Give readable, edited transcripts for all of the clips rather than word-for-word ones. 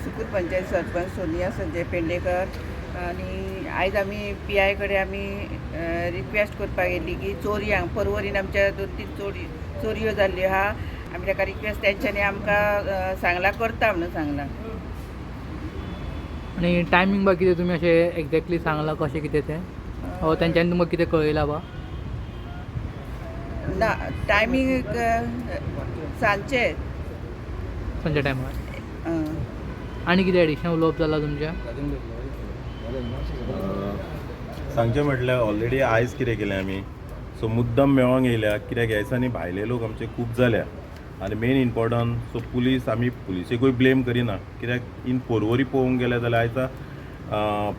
सुकूर पंचायत सरपंच सोनिया संजय पेडणेकर आणि आयज आमी PI कडेन आमी रिक्वेस्ट करपाक गेल्ली की चोरयांक पर्वरीन आमच्या 2-3 चोरयो जाल्ल्यो आहा. आमी ताका रिक्वेस्ट तेंच्यांनी आमकां सांगला करता म्हणून सांगला. आणि टायमींग बा कितें तुमी अशें एक्झॅक्टली सांगलां कशें कितें तें तेंच्यांनी तुमकां कितें कळयलां बा? ना टायमींग सांजचे टायमार. आनी कितें एडिशनल उलोवप जालां तुमच्या? सांगचें म्हटल्यार ऑलरेडी आयज कितें केलें आमी सो मुद्दम मेळोंक येयल्या कित्याक ह्या दिसांनी भायले लोक आमचे खूब जाल्या आनी मेन इम्पॉर्टंट सो पुलीस आमी पुलिसेकूय ब्लेम करिना कित्याक इन पर्वरी पळोवंक गेले जाल्यार आयज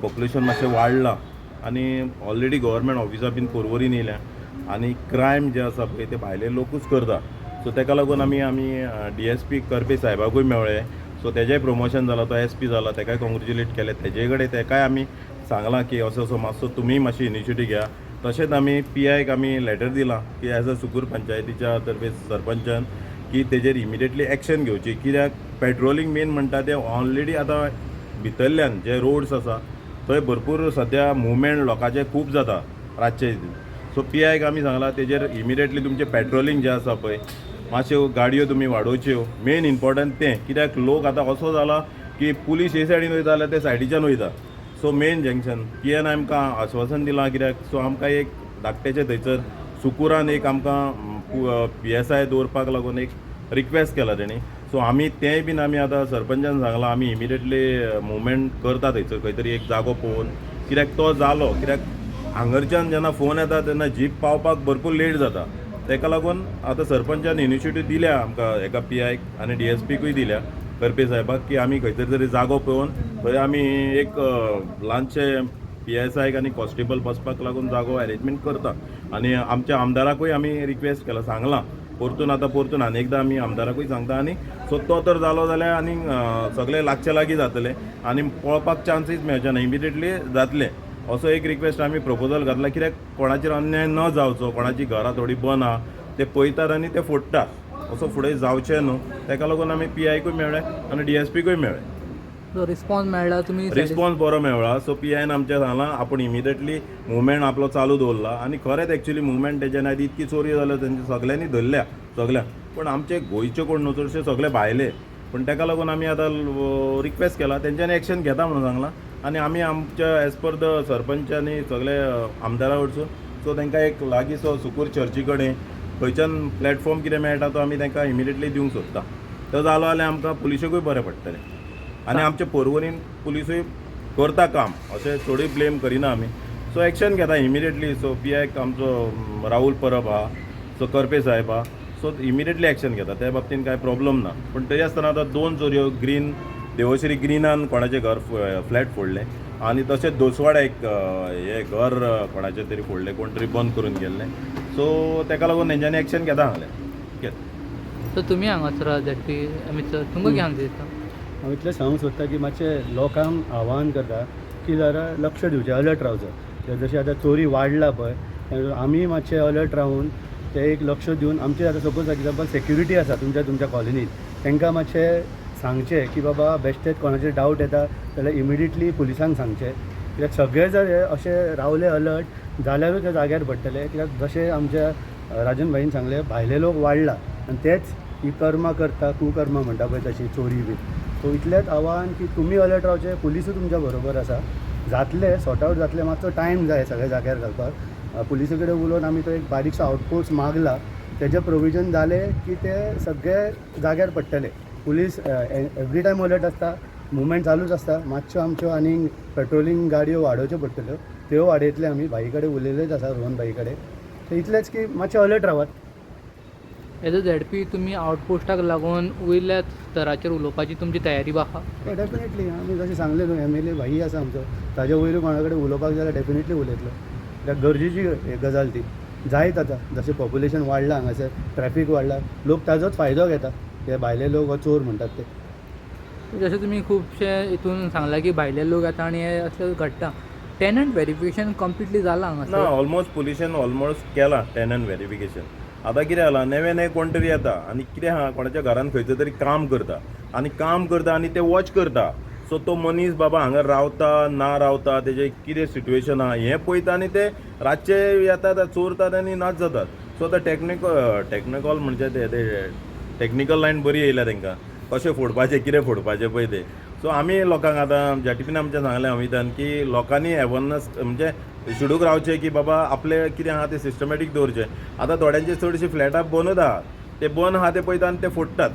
पॉप्युलेशन मातशें वाडलां आनी ऑलरेडी गव्हर्मेंट ऑफिसां बीन पर्वरीन येयल्या आनी क्रायम जे आसा पळय ते भायले लोकूच करता. सो ताका लागून आमी DSP करपे साहेबाकूय मेळ्ळे. सो तेजेंय प्रमोशन जालां, तो SP जाला, ताकाय कॉंग्रेच्युलेट केले. तेजे कडेन ताकाय आमी सांगलां की असो मातसो तुमी मातशी इनिशिएटीव घ्या. तशेंच आमी PIक आमी लेटर दिलां की एज अ सुकूर पंचायतीच्या तर्फे सरपंचान की तेजेर इमिडिएटली एक्शन घेवची कित्याक पेट्रोलिंग मेन म्हणटा ते ऑलरेडी आतां भितरल्यान जे रोड्स आसा थंय भरपूर सद्या मुवमेंट लोकांचे खूब जाता रातचे. सो PIक आमी सांगलां तेजेर इमिडिएटली तुमचें पेट्रोलिंग जें आसा पळय मातश्यो गाडयो तुमी वाडोवच्यो. मेन इम्पॉर्टंट तें कित्याक लोक आतां असो जाला की पुलीस हे सायडीन वयता जाल्यार ते सायडीच्यान वयता. सो मेन जंक्शन PN आमकां आश्वासन दिलां कित्याक सो आमकां एक धाकटेचें थंयसर सुकुरान एक आमकां PSI दवरपाक लागून एक रिक्वेस्ट केला तेणी. सो आमी तेंय बीन आमी आतां सरपंचान सांगलां आमी इमिडिएटली मुवमेंट करता थंयसर खंय तरी एक जागो पळोवन कित्याक तो जालो कित्याक हांगरच्यान जेन्ना फोन येता तेन्ना जीप पावपाक भरपूर लेट जाता. ताका लागून आतां सरपंचान इनिशिएटीव दिल्या आमकां एका PIक आनी DSPकूय दिल्या करपे साहेबाक की आमी खंय तरी जागो पळोवन थंय आमी एक ल्हानशें PSIक आनी कॉन्स्टेबल बसपाक लागून जागो अरेंजमेंट करता. आनी आमच्या आमदाराकूय आमी रिक्वेस्ट केला सांगलां परतून आनी एकदां आमी आमदाराकूय सांगता आनी सो तो तर जालो जाल्यार आनी सगळे लागचे लागीं जातले आनी पळोवपाक चान्सीस मेळचे ना, इमिडिएटली जातले असो एक रिक्वेस्ट आमी प्रपोजल घातला कित्याक कोणाचेर अन्याय न जावचो. कोणाची घरां थोडी बंद आहा ते पळयतात आनी ते फोडटात असो फुडें जावचें न्हू. ताका लागून आमी PIकूय मेळ्ळे आनी DSPकूय मेळ्ळे. सो रिस्पॉन्स मेळ्ळा तुमी? रिस्पॉन्स बरो मेळ्ळा. सो PIन आमच्या सांगलां आपूण इमिडिएटली मुवमेंट आपलो चालू दवरला आनी खरेंच एक्चुअली मुवमेंट तेजे आदी इतकी चोरी जाल्यो तेंचे सगळ्यांनी धरल्या सगळ्यांक. पण आमचे गोंयचे कोण न्हू चडशे सगळे भायले. पण ताका लागून आमी आतां रिक्वेस्ट केला तेंच्यांनी एक्शन घेता म्हणून सांगलां आनी आमी आमच्या एज पर द सरपंचांनी सगळे आमदारा वरसून सो तांकां एक लागींचो सुकूर चर्ची कडेन खंयच्यान प्लॅटफॉर्म कितें मेळटा तो आमी तांकां इमिडिएटली दिवंक सोदता. तो जालो जाल्यार आमकां पुलिशेकूय बरें पडटलें आनी आमचे पर्वरीन पुलिसूय करता काम अशें थोडी ब्लेम करिना आमी. सो एक्शन घेता इमिडिएटली. सो PIक आमचो राहुल परब आहा, सो करपे साहेब आहा, सो इमिडिएटली एक्शन घेता त्या बाबतीन कांय प्रॉब्लम ना. पण तरी आसतना आतां 2 चोरयो देवश्री ग्रीनान कोणाचें घर फ्लॅट फोडलें आनी तशेंच दोसवाड्या एक हे घर कोणाचें तरी फोडलें, कोण तरी बंद करून गेल्लें. सो ताका लागून तेंच्यांनी एक्शन घेता हांगलें. सो तुमी हांगासर झेडपी मिस्टर तुमकां कितें सांगता दिसता? हांव इतलें सांगूंक सोदता की मातशें लोकांक आव्हान करता की जरा लक्ष दिवचें, अलर्ट रावचें. जशें आतां चोरी वाडला पळय आमी मातशें अलर्ट रावून ते एक लक्ष दिवन आमचे आतां सपोज एग्जाम्पल सेक्युरिटी आसा तुमच्या कॉलनीत तांकां मातशें सांगचें की बाबा बेश्टेच कोणाचेर डावट येता जाल्यार इमिडिएटली पुलिसांक सांगचें. कित्याक सगळे जर अशें रावले अलर्ट जाल्यारूच ते जाग्यार पडटले. कित्याक जशें आमच्या राजन भाईन सांगलें भायले लोक वाडला आनी तेच ही कर्मा करता कुकर्मा म्हणटा पळय तशी चोरी बी. सो इतलेंच आव्हान की तुमी अलर्ट रावचे, पुलिसूय तुमच्या बरोबर आसा. जातले सॉर्ट आवट जातले, मातसो टायम जाय सगळ्या जाग्यार घालपाक. पुलिसे कडेन उलोवन आमी तो एक बारीकसो आउटपोस्ट मागला, तेजें प्रोविजन जालें की ते सगळे जाग्यार पडटले. पुलीस एवरी टायम अलर्ट आसता, मुवमेंट चालूच आसता. मातश्यो आमच्यो आनी पेट्रोलिंग गाडयो वाडोवच्यो पडटल्यो, त्यो वाडयतले आमी. भाई कडेन उलयलेच आसा रोहन भाई कडेन. तर इतलेंच की मातशें अलर्ट रावात. एज अ झेडपी तुमी आउटपोस्टाक लागून वयल्या स्तराचेर उलोवपाची तुमची तयारी बा आहा? डेफिनेटली आमी जशें सांगलें न्हू MLA भाई आसा आमचो, ताजे वयरू कोणा कडेन उलोवपाक जाल्यार डेफिनेटली उलयतलो. कित्याक गरजेची गजाल ती जायत आतां. जशें पॉप्युलेशन वाडलां हांगासर, ट्रॅफीक वाडला, लोक ताजोच फायदो घेता. ते भायले लोक चोर म्हणटात ते. जशें तुमी खुबशे हितून सांगला की भायले लोक येता आनी हे अशें घडटा. टेनंट व्हेरिफिकेशन कंप्लिटली जालां ना, हांगासर? ऑलमोस्ट पुलिशेन ऑलमोस्ट केलां टेनंट व्हेरिफिकेशन. आतां कितें जालां नेवें कोण तरी येता आनी कितें आहा कोणाच्या घरान खंयचो तरी काम करता आनी काम करता आनी ते वॉच करता. सो तो मनीस बाबा हांगा रावता ना रावता तेजें कितें सिट्युएशन आहा हें पळयता आनी ते रातचे येतात चोरतात आनी नाच जातात. सो आतां टॅक्निकल म्हणजे ते टॅक्निकल लायन बरी येयल्या तांकां कशें फोडपाचें कितें फोडपाचें पळय ते. सो आमी लोकांक आतां जेटीपीन आमच्या सांगलें अमितान की लोकांनी अवेरनस म्हणजे शिडूक रावचे की बाबा आपले कितें आहा ते सिस्टमॅटीक दवरचें. आतां थोड्यांचे चडशे फ्लॅटां बंदूच आहा ते बंद आहा ते पळयता आनी ते फोडटात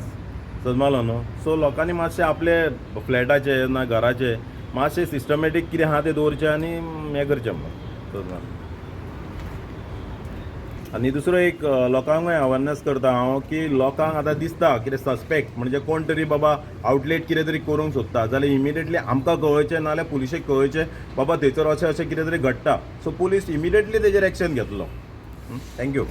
समजलो न्हू. सो लोकांनी मातशें आपले फ्लॅटाचे ना घराचे मातशें सिस्टमॅटीक कितें आहा तें दवरचें आनी हें करचें समजलो. आनी दुसरो एक लोकांकूय अवेरनस करता हांव की लोकांक आतां दिसता कितें सस्पेक्ट म्हणजे कोण तरी बाबा आउटलेट कितें तरी करूंक सोदता जाल्यार इमिडिएटली आमकां कळचें नाल्यार पुलिशेक कळचें बाबा थंयसर अशें कितें तरी घडटा. सो पुलीस इमिडिएटली तेजेर एक्शन घेतलो. थँक्यू.